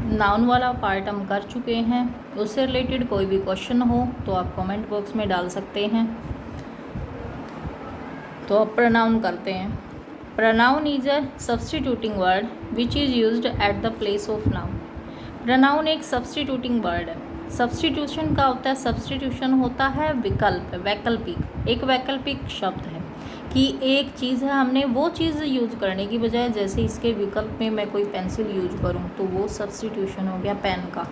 Noun वाला part हम कर चुके हैं। उससे रिलेटेड कोई भी क्वेश्चन हो तो आप कमेंट बॉक्स में डाल सकते हैं। तो अब प्रोनाउन करते हैं। Pronoun is a substituting word which is used at the place of noun. Pronoun एक सब्स्टिट्यूटिंग वर्ड है। सब्स्टिट्यूशन का होता है, सब्स्टिट्यूशन होता है विकल्प, वैकल्पिक, एक वैकल्पिक शब्द है कि एक चीज़ है, हमने वो चीज़ यूज करने की बजाय जैसे इसके विकल्प में मैं कोई पेंसिल यूज करूँ तो वो सब्स्टिट्यूशन हो गया पेन का।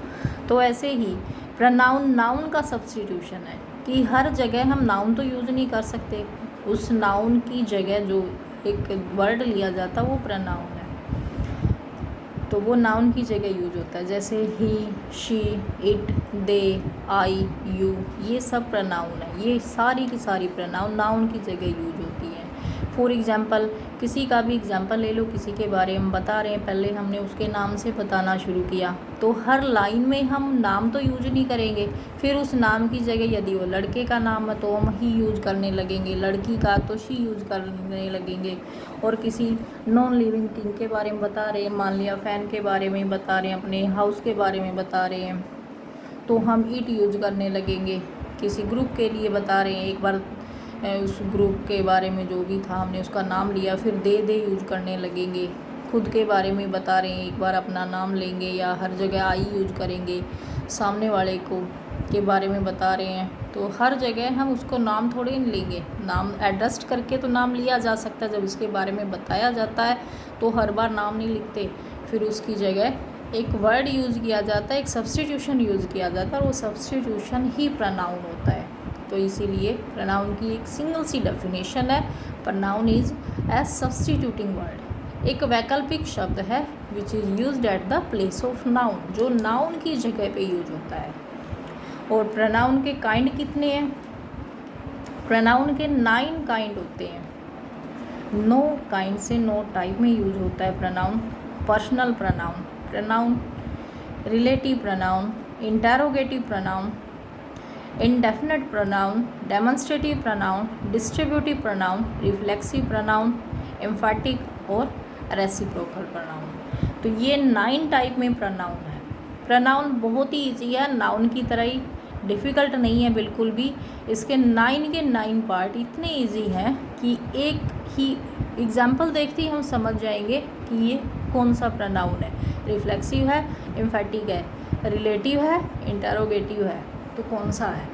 तो ऐसे ही प्रोनाउन नाउन का सब्स्टिट्यूशन है कि हर जगह हम नाउन तो यूज नहीं कर सकते, उस नाउन की जगह जो एक वर्ड लिया जाता है वो प्रोनाउन है, तो वो नाउन की जगह यूज होता है। जैसे he, she, it, they, I, you, ये सब प्रोनाउन है। ये सारी की सारी प्रोनाउन नाउन की जगह यूज होती है। फॉर एग्जांपल, किसी का भी एग्जांपल ले लो, किसी के बारे में बता रहे हैं, पहले हमने उसके नाम से बताना शुरू किया तो हर लाइन में हम नाम तो यूज नहीं करेंगे, फिर उस नाम की जगह यदि वो लड़के का नाम है तो हम ही यूज करने लगेंगे, लड़की का तो शी यूज करने लगेंगे। और किसी नॉन लिविंग थिंग के बारे में बता रहे हैं, मान लिया फैन के बारे में बता रहे हैं, अपने हाउस के बारे में बता रहे हैं तो हम इट यूज करने लगेंगे। किसी ग्रुप के लिए बता रहे हैं, एक बार उस ग्रुप के बारे में जो भी था हमने उसका नाम लिया, फिर दे यूज करने लगेंगे। खुद के बारे में बता रहे हैं, एक बार अपना नाम लेंगे या हर जगह आई यूज करेंगे। सामने वाले को के बारे में बता रहे हैं तो हर जगह हम उसको नाम थोड़े नहीं लेंगे, नाम एडजस्ट करके तो नाम लिया जा सकता है। जब उसके बारे में बताया जाता है तो हर बार नाम नहीं लिखते, फिर उसकी जगह एक वर्ड यूज़ किया जाता है, एक सब्स्टिट्यूशन यूज़ किया जाता है और वो सब्स्टिट्यूशन ही प्रोनाउन होता है। तो इसीलिए प्रोनाउन की एक सिंगल सी डेफिनेशन है, pronoun is a substituting word, एक वैकल्पिक शब्द है which is used at the place of noun, जो नाउन की जगह पे यूज होता है। और प्रोनाउन के काइंड कितने हैं? प्रोनाउन के 9 काइंड होते हैं। 9 काइंड से 9 टाइप में यूज होता है pronoun. Personal pronoun, pronoun relative pronoun, interrogative pronoun, indefinite pronoun, demonstrative pronoun, distributive pronoun, reflexive pronoun, एम्फैटिक और रेसिप्रोकल प्रोनाउन। तो ये 9 टाइप में प्रोनाउन है। प्रोनाउन बहुत ही ईजी है, नाउन की तरह ही डिफ़िकल्ट नहीं है बिल्कुल भी। इसके 9 के 9 पार्ट इतने ईजी हैं कि एक ही एग्जाम्पल देखते ही हम समझ जाएंगे कि ये कौन सा प्रोनाउन है। रिफ्लेक्सिव है, एम्फैटिक है, रिलेटिव है, इंटेरोगेटिव है, तो कौन सा है।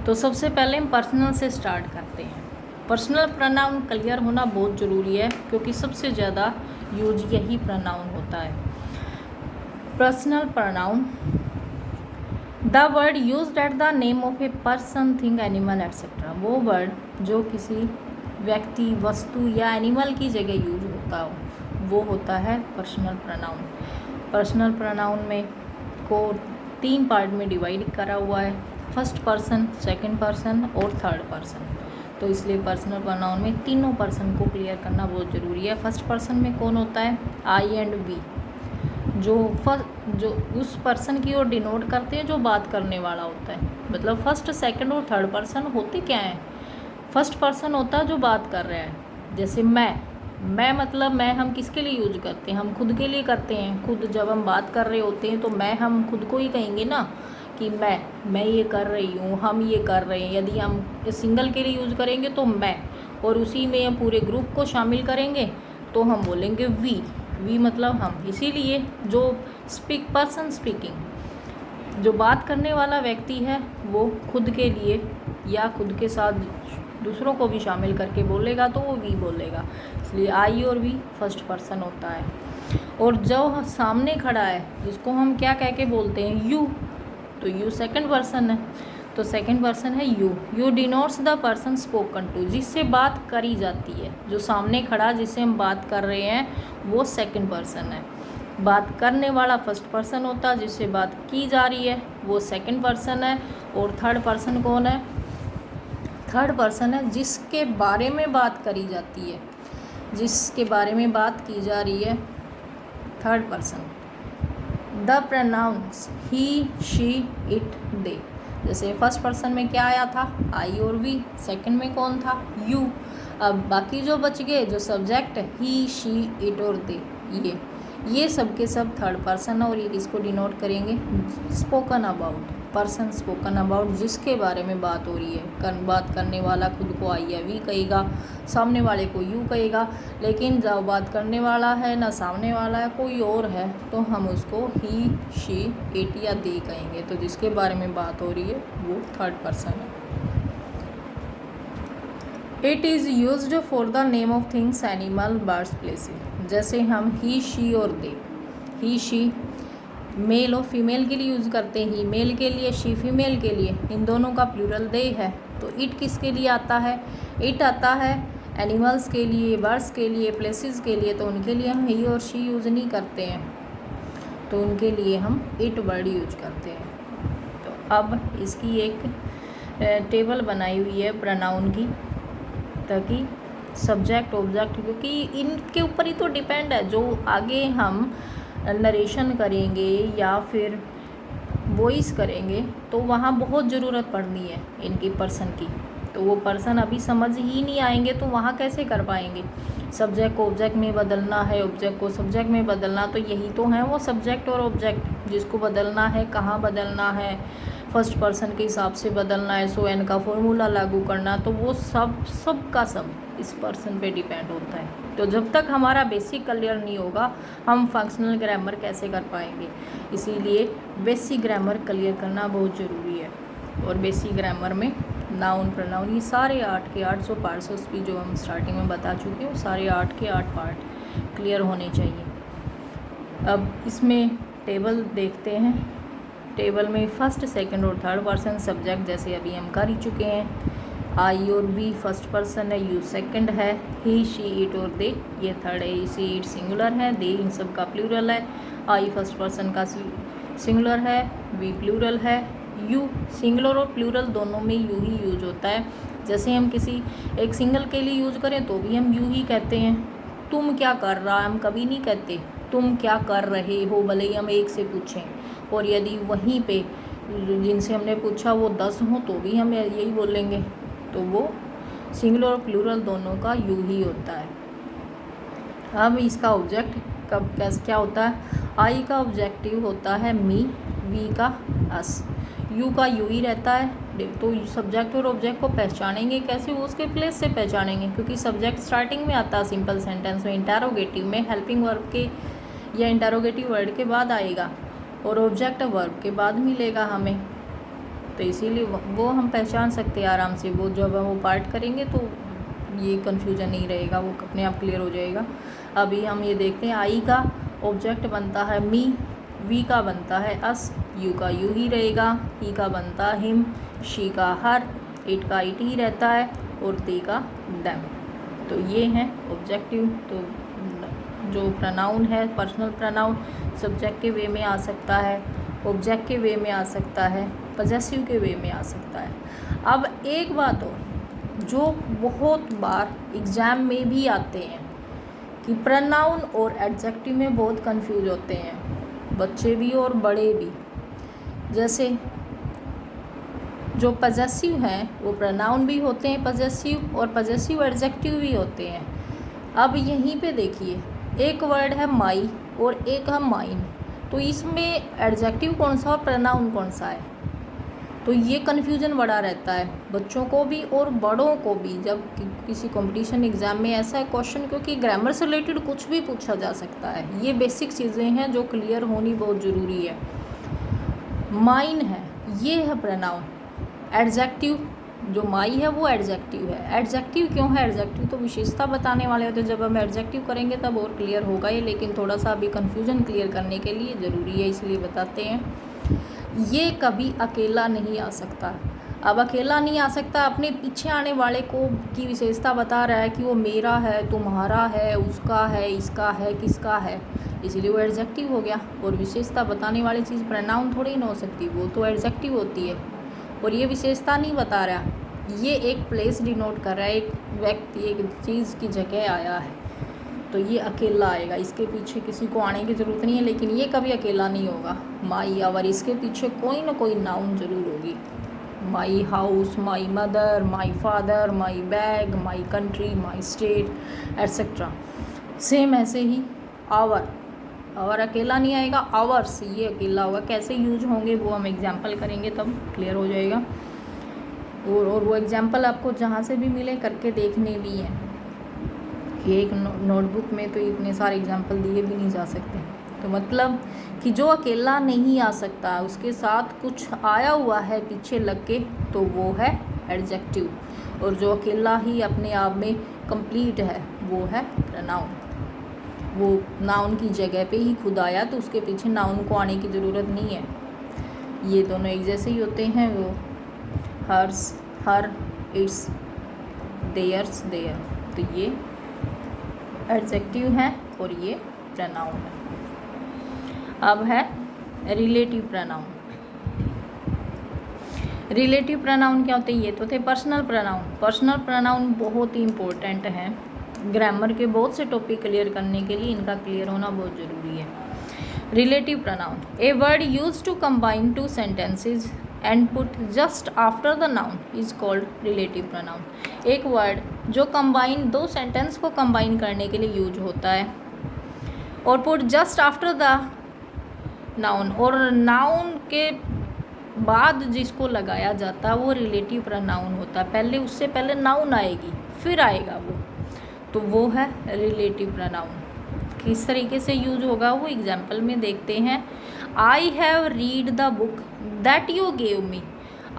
तो सबसे पहले हम पर्सनल से स्टार्ट करते हैं। पर्सनल प्रोनाउन क्लियर होना बहुत ज़रूरी है क्योंकि सबसे ज़्यादा यूज यही प्रोनाउन होता है। Personal pronoun, the word used at the name of a person, thing, animal etcetera. वो वर्ड जो किसी व्यक्ति, वस्तु या एनिमल की जगह यूज होता हो वो होता है पर्सनल प्रोनाउन। पर्सनल प्रोनाउन में को 3 पार्ट में डिवाइड करा हुआ है, फर्स्ट पर्सन, सेकंड पर्सन और थर्ड पर्सन। तो इसलिए पर्सनल प्रोनाउन में तीनों पर्सन को क्लियर करना बहुत ज़रूरी है। फर्स्ट पर्सन में कौन होता है? आई एंड वी, जो उस पर्सन की ओर डिनोट करते हैं जो बात करने वाला होता है। मतलब फर्स्ट, सेकंड और थर्ड पर्सन होते क्या हैं? फर्स्ट पर्सन होता है जो बात कर रहा है, जैसे मैं मतलब मैं हम किसके लिए यूज करते हैं? हम खुद के लिए करते हैं। खुद जब हम बात कर रहे होते हैं तो मैं हम खुद को ही कहेंगे ना कि मैं ये कर रही हूँ, हम ये कर रहे हैं। यदि हम सिंगल के लिए यूज करेंगे तो मैं, और उसी में हम पूरे ग्रुप को शामिल करेंगे तो हम बोलेंगे वी मतलब हम। इसीलिए जो पर्सन स्पीकिंग, जो बात करने वाला व्यक्ति है वो खुद के लिए या खुद के साथ दूसरों को भी शामिल करके बोलेगा तो वो वी बोलेगा। इसलिए आई और वी फर्स्ट पर्सन होता है। और जो सामने खड़ा है जिसको हम क्या कह के बोलते हैं? यू, तो यू सेकंड पर्सन है। तो सेकंड पर्सन है you denotes the person spoken to, जिससे बात करी जाती है। जो सामने खड़ा जिससे हम बात कर रहे हैं वो सेकंड पर्सन है। बात करने वाला फर्स्ट पर्सन होता है, जिससे बात की जा रही है वो सेकंड पर्सन है। और थर्ड पर्सन कौन है? थर्ड पर्सन है जिसके बारे में बात करी जाती है, जिसके बारे में बात की जा रही है, third person. The pronouns he, she, it, they. जैसे फर्स्ट पर्सन में क्या आया था? आई और वी। सेकंड में कौन था? यू। अब बाकी जो बच गए, जो सब्जेक्ट, ही, शी, इट और दे, ये सब के सब थर्ड पर्सन और ये किसको डिनोट करेंगे, spoken about, person spoken about, जिसके बारे में बात हो रही है। बात करने वाला खुद को आई या वी कहेगा, सामने वाले को यू कहेगा, लेकिन जब बात करने वाला है ना सामने वाला है कोई और है तो हम उसको ही, शी, इट या दे कहेंगे। तो जिसके बारे में बात हो रही है वो थर्ड पर्सन है। It is used for the name of things, animal, birds, places. जैसे हम ही, शी और दे, ही, शी मेल और फीमेल के लिए यूज़ करते हैं, ही मेल के लिए, शी फीमेल के लिए, इन दोनों का प्लूरल दे है। तो इट किसके लिए आता है, इट आता है एनिमल्स के लिए, बर्ड्स के लिए, प्लेसेस के लिए, तो उनके लिए हम ही और शी यूज़ नहीं करते हैं, तो उनके लिए हम इट वर्ड यूज करते हैं। तो अब इसकी एक टेबल बनाई हुई है प्रोनाउन की, ताकि सब्जेक्ट ऑब्जेक्ट, क्योंकि इनके ऊपर ही तो डिपेंड है, जो आगे हम नरेशन करेंगे या फिर वॉइस करेंगे तो वहाँ बहुत ज़रूरत पड़नी है इनकी पर्सन की। तो वो पर्सन अभी समझ ही नहीं आएंगे तो वहाँ कैसे कर पाएंगे। सब्जेक्ट को ऑब्जेक्ट में बदलना है, ऑब्जेक्ट को सब्जेक्ट में बदलना, तो यही तो है वो सब्जेक्ट और ऑब्जेक्ट, जिसको बदलना है, कहाँ बदलना है, फर्स्ट पर्सन के हिसाब से बदलना है, सो एन का फॉर्मूला लागू करना, तो वो सब का सब इस पर्सन पे डिपेंड होता है। तो जब तक हमारा बेसिक क्लियर नहीं होगा हम फंक्शनल ग्रामर कैसे कर पाएंगे। इसीलिए बेसिक ग्रामर क्लियर करना बहुत ज़रूरी है। और बेसिक ग्रामर में नाउन, प्रोनाउन, ये सारे 8 के 8 जो पार्ट्स भी जो हम स्टार्टिंग में बता चुके हैं वो सारे 8 के 8 पार्ट क्लियर होने चाहिए। अब इसमें टेबल देखते हैं। टेबल में फर्स्ट, सेकंड और थर्ड पर्सन सब्जेक्ट जैसे अभी हम कर ही चुके हैं। आई और वी फर्स्ट पर्सन है, यू सेकंड है, ही, शी, इट और दे ये थर्ड है, सी, इट सिंगुलर है, दे इन सब का प्लूरल है। आई फर्स्ट पर्सन का सिंगुलर है, वी प्लूरल है, यू सिंगुलर और प्लूरल दोनों में यू ही यूज होता है। जैसे हम किसी एक सिंगल के लिए यूज करें तो भी हम यू ही कहते हैं। तुम क्या कर रहा है हम कभी नहीं कहते तुम क्या कर रहे हो, भले ही हम एक से पूछें, और यदि वहीं पे जिनसे हमने पूछा वो 10 हो तो भी हम यही बोलेंगे। तो वो सिंगुलर और प्लूरल दोनों का यू ही होता है। अब इसका ऑब्जेक्ट कब कैसे क्या होता है, आई का ऑब्जेक्टिव होता है मी, वी का अस, यू का यू ही रहता है। तो सब्जेक्ट और ऑब्जेक्ट को पहचानेंगे कैसे, वो उसके प्लेस से पहचानेंगे, क्योंकि सब्जेक्ट स्टार्टिंग में आता है सिंपल सेंटेंस में, इंटरोगेटिव में, हेल्पिंग वर्ब के या इंटरोगेटिव वर्ड के बाद आएगा, और ऑब्जेक्ट वर्ब के बाद मिलेगा हमें। तो इसीलिए वो हम पहचान सकते हैं आराम से। वो जब वो पार्ट करेंगे तो ये कन्फ्यूजन नहीं रहेगा, वो अपने आप क्लियर हो जाएगा। अभी हम ये देखते हैं, आई का ऑब्जेक्ट बनता है मी, वी का बनता है अस, यू का यू ही रहेगा, ही का बनता है हिम, शी का हर, इट का इट ही रहता है, और दे का देम। तो ये हैं ऑब्जेक्टिव। तो जो प्रोनाउन है पर्सनल प्रोनाउन सब्जेक्ट के वे में आ सकता है, ऑब्जेक्ट के वे में आ सकता है, पजेसिव के वे में आ सकता है। अब एक बात और जो बहुत बार एग्ज़ाम में भी आते हैं कि प्रोनाउन और एडजेक्टिव में बहुत कंफ्यूज होते हैं बच्चे भी और बड़े भी। जैसे जो पजेसिव हैं वो प्रोनाउन भी होते हैं पजेसिव, और पजेसिव एडजेक्टिव भी होते हैं। अब यहीं पे देखिए, एक वर्ड है माई और एक है माइन, तो इसमें एडजेक्टिव कौन सा और प्रोनाउन कौन सा है। तो ये कन्फ्यूजन बड़ा रहता है बच्चों को भी और बड़ों को भी जब किसी कंपटीशन एग्ज़ाम में ऐसा है क्वेश्चन, क्योंकि ग्रामर से रिलेटेड कुछ भी पूछा जा सकता है। ये बेसिक चीज़ें हैं जो क्लियर होनी बहुत ज़रूरी है। माइन है, ये है प्रोनाउन। एडजेक्टिव जो माई है वो एडजेक्टिव है। एडजेक्टिव क्यों है, एडजेक्टिव तो विशेषता बताने वाले होते हैं। जब हम एडजेक्टिव करेंगे तब और क्लियर होगा ये, लेकिन थोड़ा सा अभी कन्फ्यूजन क्लियर करने के लिए ज़रूरी है, इसलिए बताते हैं। ये कभी अकेला नहीं आ सकता। अब अकेला नहीं आ सकता, अपने पीछे आने वाले को की विशेषता बता रहा है कि वो मेरा है, तुम्हारा है, उसका है, इसका है, किसका है, इसलिए वो एडजेक्टिव हो गया। और विशेषता बताने वाली चीज़ प्रोनाउन थोड़ी ना हो सकती, वो तो एडजेक्टिव होती है। और ये विशेषता नहीं बता रहा, ये एक प्लेस डिनोट कर रहा है, एक व्यक्ति एक चीज़ की जगह आया है, तो ये अकेला आएगा। इसके पीछे किसी को आने की ज़रूरत नहीं है, लेकिन ये कभी अकेला नहीं होगा। माई आवर, इसके पीछे कोई ना कोई नाउन ज़रूर होगी। My house, my mother, my father, my bag, my country, my state etcetera. Same ऐसे ही आवर, और अकेला नहीं आएगा, आवर्स ये अकेला होगा। कैसे यूज होंगे वो हम एग्जाम्पल करेंगे तब क्लियर हो जाएगा। और वो एग्जाम्पल आपको जहाँ से भी मिले करके देखने भी हैं कि एक नोटबुक में तो इतने सारे एग्जाम्पल दिए भी नहीं जा सकते। तो मतलब कि जो अकेला नहीं आ सकता, उसके साथ कुछ आया हुआ है पीछे लग के, तो वो है एडजेक्टिव। और जो अकेला ही अपने आप में कंप्लीट है वो है प्रोनाउन। वो नाउन की जगह पे ही खुद आया तो उसके पीछे नाउन को आने की ज़रूरत नहीं है। ये दोनों एक जैसे ही होते हैं, वो hers, her, its, theirs, their. तो ये एडजेक्टिव है और ये प्रोनाउन है। अब है रिलेटिव प्रोनाउन। रिलेटिव प्रोनाउन क्या होते हैं? ये तो थे पर्सनल प्रोनाउन। पर्सनल प्रोनाउन बहुत ही इम्पोर्टेंट हैं। ग्रामर के बहुत से टॉपिक क्लियर करने के लिए इनका क्लियर होना बहुत ज़रूरी है। Relative pronoun, a word use to combine two sentences and put just after the noun is called relative pronoun. एक वर्ड जो कंबाइन, दो सेंटेंस को कंबाइन करने के लिए यूज होता है और put just after the noun, और नाउन के बाद जिसको लगाया जाता है वो रिलेटिव प्रोनाउन होता है। पहले, उससे पहले नाउन आएगी फिर आएगा वो, तो वो है रिलेटिव प्रोनाउन। किस तरीके से यूज होगा वो एग्जाम्पल में देखते हैं। I have read the book that you gave me.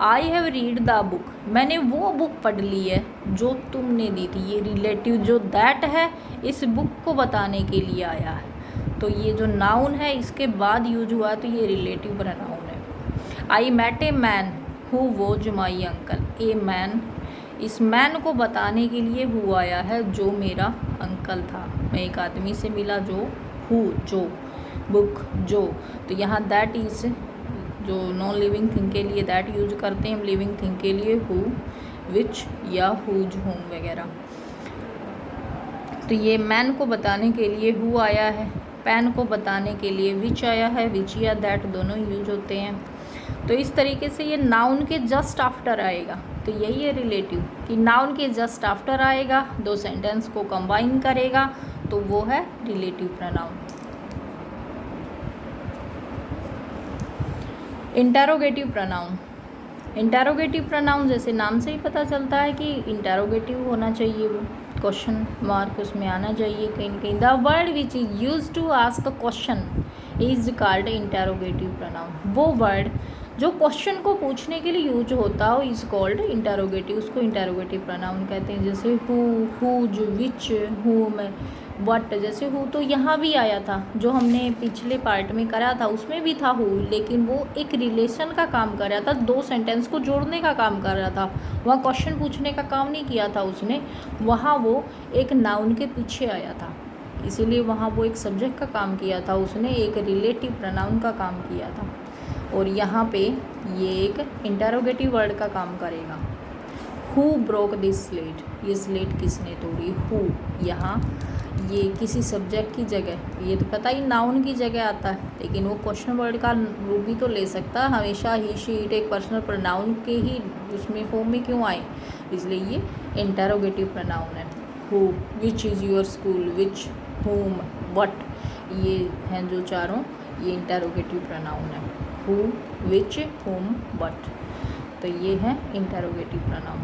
I have read the book, मैंने वो बुक पढ़ ली है जो तुमने दी थी। ये रिलेटिव जो दैट है इस बुक को बताने के लिए आया है, तो ये जो नाउन है इसके बाद यूज हुआ तो ये रिलेटिव प्रोनाउन है। I met a man who was my uncle. A man, इस मैन को बताने के लिए हु आया है जो मेरा अंकल था। मैं एक आदमी से मिला जो, हु जो, बुक जो। तो यहाँ दैट इज़ जो नॉन लिविंग थिंग के लिए दैट यूज करते हैं हम, लिविंग थिंग के लिए हु, विच या हुज, होम वगैरह। तो ये मैन को बताने के लिए हु आया है, पैन को बताने के लिए विच आया है, विच या दैट दोनों यूज होते हैं। तो इस तरीके से ये नाउन के जस्ट आफ्टर आएगा। तो यही है रिलेटिव कि नाउन के जस्ट आफ्टर आएगा, दो सेंटेंस को कंबाइन करेगा, तो वो है relative pronoun. Interrogative pronoun. Interrogative pronoun जैसे नाम से ही पता चलता है कि इंटरोगेटिव होना चाहिए, वो क्वेश्चन मार्क उसमें आना चाहिए कहीं न कहीं। The word which is use to ask a question is called interrogative pronoun. वो वर्ड जो क्वेश्चन को पूछने के लिए यूज होता हो इज कॉल्ड इंटरोगेटिव, उसको इंटरोगेटिव प्रोनाउन कहते हैं। जैसे हु, हुज, विच, हुम, व्हाट। जैसे हु तो यहाँ भी आया था, जो हमने पिछले पार्ट में करा था उसमें भी था हु, लेकिन वो एक रिलेशन का काम कर रहा था, दो सेंटेंस को जोड़ने का काम कर रहा था। वहाँ क्वेश्चन पूछने का काम नहीं किया था उसने, वहाँ वो एक नाउन के पीछे आया था, इसीलिए वहाँ वो एक सब्जेक्ट का काम किया था, उसने एक रिलेटिव प्रोनाउन का काम किया था। और यहाँ पे ये एक इंटरोगेटिव वर्ड का काम करेगा। हु ब्रोक दिस स्लेट, ये स्लेट किसने तोड़ी। हु यहाँ ये किसी सब्जेक्ट की जगह, ये तो पता ही नाउन की जगह आता है, लेकिन वो क्वेश्चन वर्ड का रूप भी तो ले सकता है। हमेशा ही, शी, इट एक पर्सनल प्रोनाउन के ही उसमें फॉर्म में क्यों आए, इसलिए ये इंटरोगेटिव प्रोनाउन है। Who, which is your school, which, whom, what, ये हैं जो चारों, ये इंटरोगेटिव प्रोनाउन है। हु, विच, whom, what, तो ये है इंटरोगेटिव प्रोनाउन,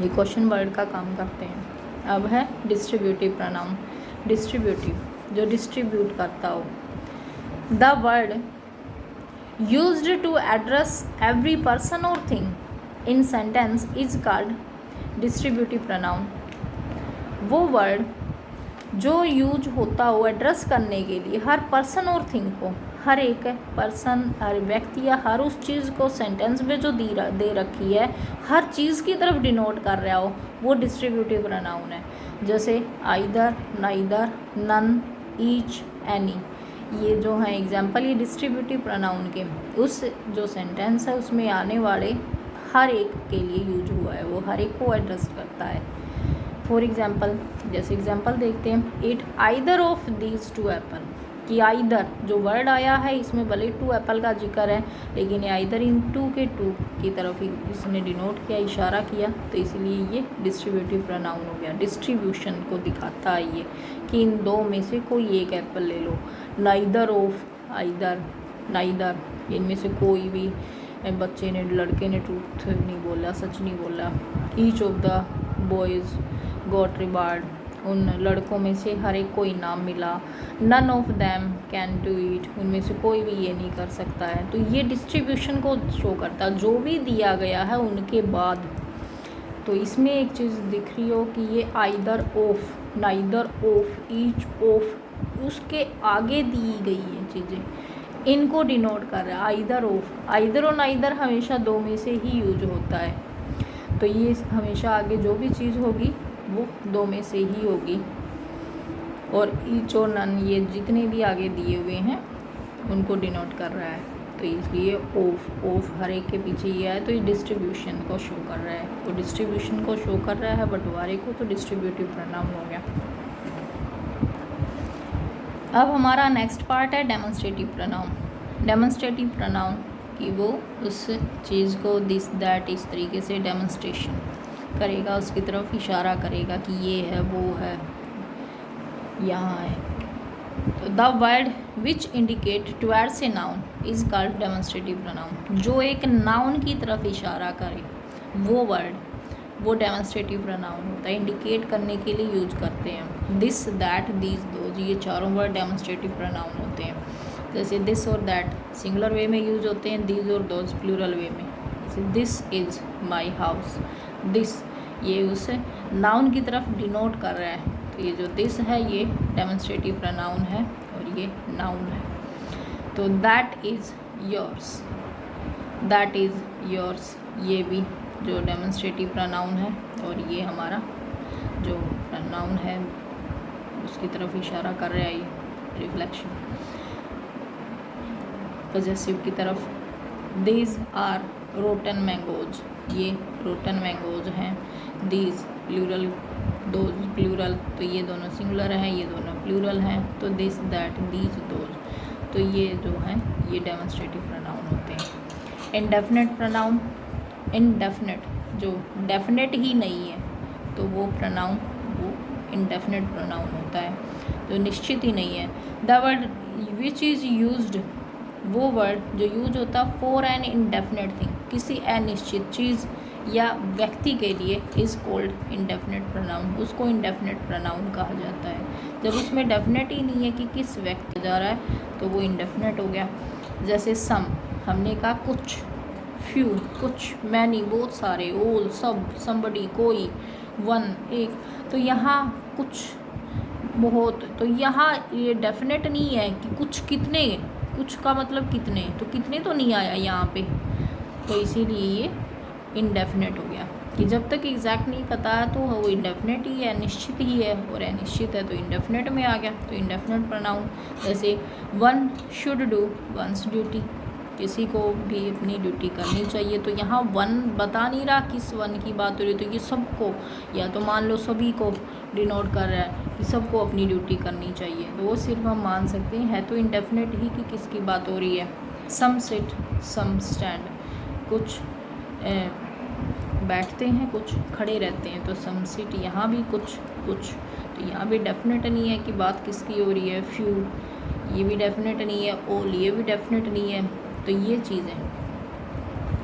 ये क्वेश्चन वर्ड का काम करते हैं। अब है डिस्ट्रीब्यूटिव प्रोनाउन। डिस्ट्रीब्यूटिव जो डिस्ट्रीब्यूट करता हो। The word used to address every person और thing in sentence is called distributive pronoun. वो वर्ड जो यूज होता हो एड्रेस करने के लिए हर पर्सन और थिंग को, हर एक पर्सन, हर व्यक्ति या हर उस चीज़ को सेंटेंस में जो दे रखी है, हर चीज़ की तरफ डिनोट कर रहा हो, वो डिस्ट्रीब्यूटिव प्रोनाउन है। जैसे either, neither, none, each, any, ये जो हैं एग्जाम्पल ये डिस्ट्रीब्यूटिव प्रोनाउन के। उस जो सेंटेंस है उसमें आने वाले हर एक के लिए यूज हुआ है, वो हर एक को एड्रेस करता है। फॉर एग्ज़ाम्पल, जैसे एग्जाम्पल देखते हैं, it either of these two Apple, कि आइदर जो वर्ड आया है इसमें भले टू एप्पल का जिक्र है, लेकिन ये आइदर इन टू के टू की तरफ ही इसने डिनोट किया, इशारा किया, तो इसलिए ये डिस्ट्रीब्यूटिव प्रोनाउन हो गया। डिस्ट्रीब्यूशन को दिखाता है ये कि इन दो में से कोई एक एप्पल ले लो। नाइदर ऑफ, आइदर, नाइदर, इनमें से कोई भी, बच्चे ने, लड़के ने ट्रूथ नहीं बोला, सच नहीं बोला। Each of the boys got reward, उन लड़कों में से हर एक को इनाम मिला। None of them can do it, उनमें से कोई भी ये नहीं कर सकता है। तो ये डिस्ट्रीब्यूशन को शो करता है, जो भी दिया गया है उनके बाद। तो इसमें एक चीज़ दिख रही हो कि ये either of, neither of, each of, उसके आगे दी गई है चीज़ें, इनको डिनोट कर रहा है। आइदर ऑफ, आइदर और नाइदर हमेशा दो में से ही यूज होता है, तो ये हमेशा आगे जो भी चीज़ होगी वो दो में से ही होगी। और ईच और नन, ये जितने भी आगे दिए हुए हैं उनको डिनोट कर रहा है, तो इसलिए ऑफ, ऑफ हर एक के पीछे ये है, तो ये डिस्ट्रीब्यूशन को शो कर रहा है। तो डिस्ट्रीब्यूशन को शो कर रहा है बंटवारे को, तो डिस्ट्रीब्यूटिव प्रोनाउन हो गया। अब हमारा नेक्स्ट पार्ट है डेमोन्स्ट्रेटिव प्रोनाउन। डेमोन्स्ट्रेटिव प्रोनाउन कि वो उस चीज़ को दिस दैट इस तरीके से डेमोन्स्ट्रेशन करेगा, उसकी तरफ इशारा करेगा कि ये है, वो है, यहाँ है। तो the word which indicate towards a noun is called demonstrative pronoun. जो एक नाउन की तरफ इशारा करे वो वर्ड, वो डेमोन्स्ट्रेटिव प्रोनाउन होता है, इंडिकेट करने के लिए यूज करते हैं। दिस, दैट, दीज, दोज, ये चारों वर्ड डेमोन्स्ट्रेटिव प्रोनाउन होते हैं। जैसे दिस और दैट सिंगुलर वे में यूज होते हैं, दीज और दोज प्लूरल वे में। जैसे this is my house, this ये उस नाउन की तरफ डिनोट कर रहा है, तो ये जो दिस है ये डेमोन्स्ट्रेटिव प्रोनाउन है और ये नाउन है। तो that is yours, that is yours, ये भी जो डेमोन्स्ट्रेटिव प्रोनाउन है, और ये हमारा जो प्रोनाउन है उसकी तरफ इशारा कर रहा है, ये रिफ्लेक्शन पॉजेसिव की तरफ। दीज आर रोटन मैंगोज, ये रोटन मैंगोज हैं। दीज प्लूरल, दोज प्लूरल, तो ये दोनों सिंगुलर हैं, ये दोनों प्लूरल हैं। तो दिस, दैट, दीज, दोज, तो ये जो हैं ये डेमोन्स्ट्रेटिव प्रोनाउन होते हैं। इंडेफिनिट प्रोनाउन, इनडेफिनिट जो डेफिनेट ही नहीं है तो वो प्रोनाउन, वो इंडेफिनिट प्रोनाउन होता है, जो निश्चित ही नहीं है। The word which is used, वो वर्ड जो यूज होता है फॉर एन इंडेफिनिट थिंग, किसी अनिश्चित चीज़ या व्यक्ति के लिए, इज़ कॉल्ड इंडेफिनिट प्रोनाउन, उसको इंडेफिनिट प्रोनाउन कहा जाता है। जब उसमें डेफिनेट ही नहीं है कि किस व्यक्ति जा रहा है तो वो इंडेफिनिट हो गया। जैसे सम, हमने कहा कुछ, फ्यू कुछ, मैनी बहुत सारे, ऑल सब, समबडी कोई, वन एक, तो यहाँ कुछ बहुत, तो यहाँ ये डेफिनेट नहीं है कि कुछ कितने, कुछ का मतलब कितने, तो कितने तो नहीं आया यहाँ पे, तो इसीलिए ये इनडेफिनेट हो गया कि जब तक एग्जैक्ट नहीं पता है तो वो इंडेफिनेट ही है, निश्चित ही है, और अनिश्चित है तो इंडेफिनेट में आ गया, तो इंडेफिनेट प्रोनाउन। जैसे one should do once duty, किसी को भी अपनी ड्यूटी करनी चाहिए, तो यहाँ वन बता नहीं रहा किस वन की बात हो रही है, तो ये सबको, या तो मान लो सभी को डिनोट कर रहा है कि सबको अपनी ड्यूटी करनी चाहिए, तो वो सिर्फ हम मान सकते हैं है तो इंडेफिनेट ही कि किसकी बात हो रही है। सम सिट, सम स्टैंड, कुछ बैठते हैं, कुछ खड़े रहते हैं, तो सम सिट, यहाँ भी कुछ कुछ, तो यहाँ भी डेफिनेट नहीं है कि बात किसकी हो रही है। फ्यू, ये भी डेफिनेट नहीं है। ऑल, ये भी डेफिनेट नहीं है। तो ये चीज़ें,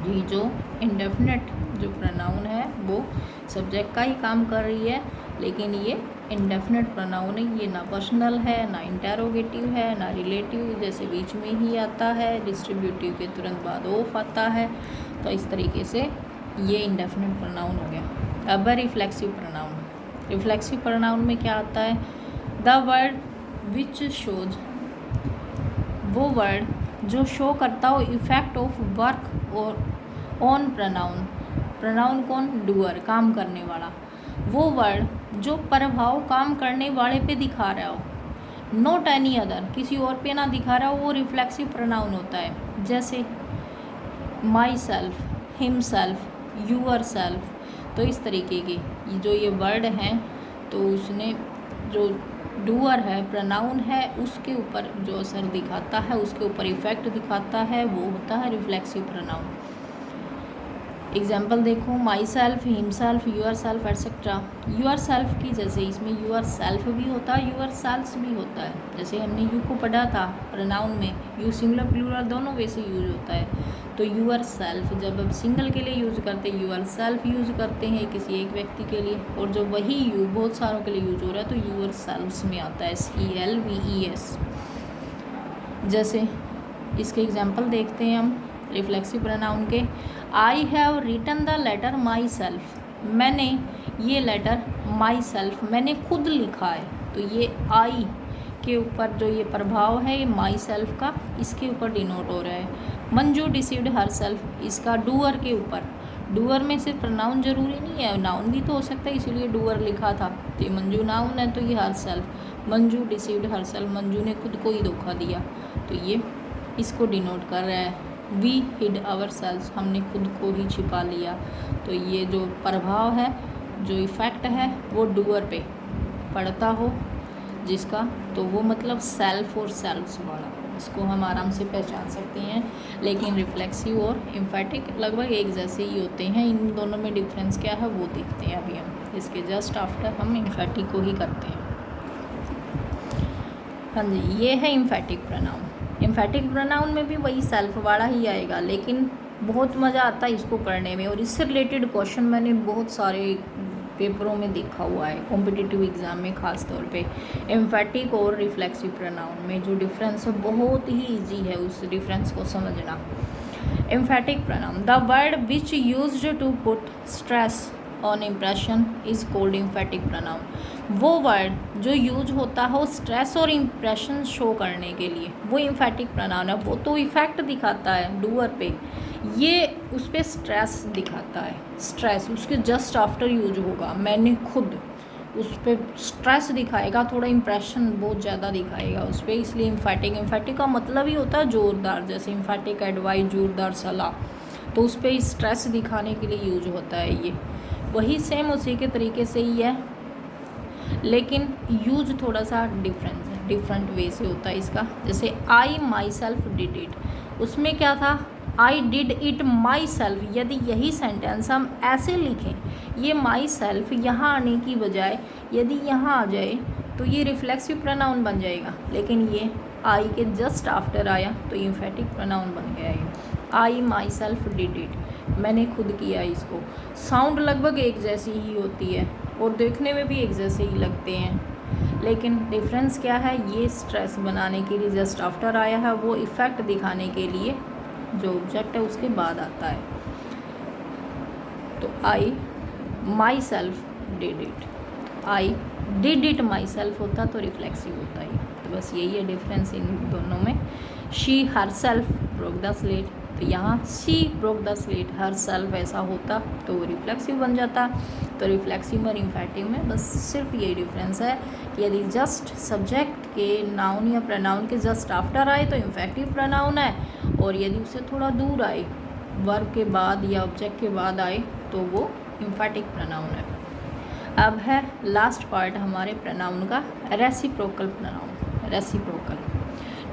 ये जो इंडेफिनेट जो प्रोनाउन है वो सब्जेक्ट का ही काम कर रही है, लेकिन ये इंडेफिनेट प्रोनाउन है, ये ना पर्सनल है, ना इंटेरोगेटिव है, ना रिलेटिव, जैसे बीच में ही आता है, डिस्ट्रीब्यूटिव के तुरंत बाद ऑफ आता है, तो इस तरीके से ये इंडेफिनेट प्रोनाउन हो गया। अब रिफ्लेक्सिव प्रोनाउन, रिफ्लेक्सिव प्रोनाउन में क्या आता है, द वर्ड विच शोज, वो वर्ड जो शो करता हो इफेक्ट ऑफ वर्क और ऑन प्रोनाउन, प्रोनाउन कौन, डूअर, काम करने वाला, वो वर्ड जो प्रभाव काम करने वाले पे दिखा रहा हो, नॉट एनी अदर, किसी और पे ना दिखा रहा हो, वो रिफ्लेक्सिव प्रोनाउन होता है। जैसे my self, him self, your self, तो इस तरीके के जो ये वर्ड हैं, तो उसने जो डूअर है, प्रोनाउन है, उसके ऊपर जो असर दिखाता है, उसके ऊपर इफेक्ट दिखाता है, वो होता है रिफ्लेक्सिव प्रोनाउन। एग्जाम्पल देखो, my self, himself, your self etcetera. Your self की जैसे इसमें यूअर सेल्फ भी होता है, यूअर सेल्फ्स भी होता है। जैसे हमने यू को पढ़ा था प्रोनाउन में, यू सिंगुलर प्लूरल दोनों वे से यूज होता है। तो यूअर सेल्फ जब अब सिंगल के लिए यूज करते हैं, यूअर सेल्फ यूज करते हैं किसी एक व्यक्ति के लिए, और जो वही यू बहुत सारों के लिए यूज हो रहा है तो यूअर सेल्फ्स में आता है, SELVES। जैसे इसके एग्जाम्पल देखते हैं हम रिफ्लेक्सिव प्रोनाउन के। I have written the letter myself, मैंने ये लेटर माई सेल्फ मैंने खुद लिखा है। तो ये आई के ऊपर जो ये प्रभाव है ये माई सेल्फ का, इसके ऊपर डिनोट हो रहा है। मंजू डिसीव्ड हर सेल्फ, इसका डूअर के ऊपर, डूअर में सिर्फ प्रोनाउन जरूरी नहीं है, नाउन भी तो हो सकता है, इसीलिए डूअर लिखा था। तो ये मंजू नाउन है, तो ये her self, Manju deceived her self, Manju ने खुद को ही धोखा दिया, तो ये इसको डिनोट कर रहा है। वी हिड आवर सेल्स, हमने खुद को ही छिपा लिया। तो ये जो प्रभाव है, जो इफ़ेक्ट है, वो डूअर पे पड़ता हो जिसका, तो वो मतलब सेल्फ और सेल्फ्स वाला, इसको हम आराम से पहचान सकते हैं। लेकिन रिफ्लेक्सिव और एम्फेटिक लगभग एक जैसे ही होते हैं, इन दोनों में डिफरेंस क्या है वो देखते हैं अभी हम। इसके जस्ट आफ्टर हम एम्फेटिक को ही करते हैं। हाँ जी, ये है एम्फेटिक प्रोनाउन। एम्फेटिक प्रोनाउन में भी वही सेल्फ वाला ही आएगा, लेकिन बहुत मज़ा आता है इसको पढ़ने में, और इससे रिलेटेड क्वेश्चन मैंने बहुत सारे पेपरों में देखा हुआ है, कॉम्पिटिटिव एग्ज़ाम में ख़ास तौर पे। एम्फेटिक और रिफ्लेक्सिव प्रोनाउन में जो डिफरेंस है बहुत ही ईजी है उस डिफरेंस को समझना। Emphatic pronoun, the word which used to put stress on impression is called emphatic pronoun. वो वर्ड जो यूज होता है स्ट्रेस और इम्प्रेशन शो करने के लिए, वो एम्फेटिक प्रोनाउन है। वो तो इफ़ेक्ट दिखाता है डूअर पे, ये उस पर स्ट्रेस दिखाता है, स्ट्रेस उसके जस्ट आफ्टर यूज होगा, मैंने खुद, उस पर स्ट्रेस दिखाएगा, थोड़ा इम्प्रेशन बहुत ज़्यादा दिखाएगा उस पर, इसलिए एम्फेटिक। एम्फेटिक का मतलब ही होता है जोरदार, जैसे एम्फेटिक एडवाइस, जोरदार सलाह, तो उस पर स्ट्रेस दिखाने के लिए यूज होता है ये। वही सेम उसी के तरीके से ही है, लेकिन यूज थोड़ा सा डिफरेंस है, डिफरेंट वे से होता है इसका। जैसे आई माई सेल्फ डिड इट, उसमें क्या था, आई डिड इट माई सेल्फ। यदि यही सेंटेंस हम ऐसे लिखें, ये माई सेल्फ यहाँ आने की बजाय यदि यहाँ आ जाए तो ये रिफ्लेक्सिव प्रोनाउन बन जाएगा, लेकिन ये आई के जस्ट आफ्टर आया तो ये एम्फेटिक प्रोनाउन बन गया है। आई माई सेल्फ डिड इट, मैंने खुद किया इसको। साउंड लगभग एक जैसी ही होती है और देखने में भी एक जैसे ही लगते हैं, लेकिन डिफरेंस क्या है, ये स्ट्रेस बनाने के लिए जस्ट आफ्टर आया है, वो इफ़ेक्ट दिखाने के लिए जो ऑब्जेक्ट है उसके बाद आता है। तो I myself did it, I did it myself होता तो रिफ्लेक्सिव होता है। तो बस यही है डिफरेंस इन दोनों में। She her self broke the slate, तो यहाँ she broke the slate, her self ऐसा होता तो वो रिफ्लेक्सिव बन जाता। तो रिफ्लेक्सिव और इम्फेटिव में बस सिर्फ यही डिफरेंस है कि यदि जस्ट सब्जेक्ट के नाउन या प्रोनाउन के जस्ट आफ्टर आए तो इम्फेटिव प्रोनाउन है, और यदि उससे थोड़ा दूर आए, वर्ब के बाद या ऑब्जेक्ट के बाद आए, तो वो एम्फेटिक प्रोनाउन है। अब है लास्ट पार्ट हमारे प्रोनाउन का, reciprocal pronoun. Reciprocal,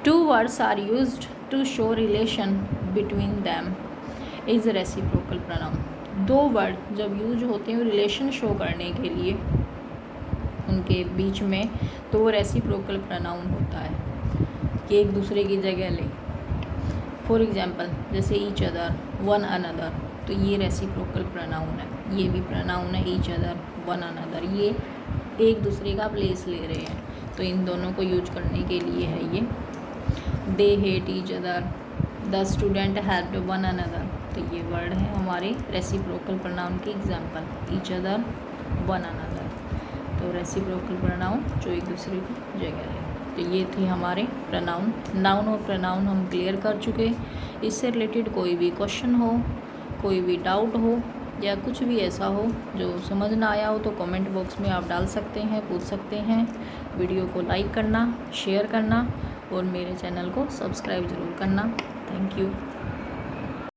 two words are used to show relation between them is reciprocal pronoun. दो वर्ड जब यूज होते हैं रिलेशन शो करने के लिए उनके बीच में, तो वो रेसिप्रोकल प्रोनाउन होता है कि एक दूसरे की जगह ले। फॉर एग्जांपल जैसे ईच अदर, वन अनदर, तो ये रेसिप्रोकल प्रोनाउन है। ये भी प्रोनाउन है, ईच अदर, वन अनदर, ये एक दूसरे का प्लेस ले रहे हैं, तो इन दोनों को यूज करने के लिए है ये। They hate each other, the student helped one another, तो ये वर्ड है हमारे रेसिप्रोकल प्रोनाउन के example, each other, one another. तो रेसिप्रोकल प्रोनाउन जो एक दूसरे की जगह ले। तो ये थे हमारे प्रोनाउन। नाउन और प्रोनाउन हम क्लियर कर चुके। इससे रिलेटेड कोई भी क्वेश्चन हो, कोई भी डाउट हो, या कुछ भी ऐसा हो जो समझ ना आया हो, तो कमेंट बॉक्स में आप डाल सकते हैं, पूछ सकते हैं। वीडियो को लाइक करना, शेयर करना और मेरे चैनल को सब्सक्राइब ज़रूर करना। Thank you.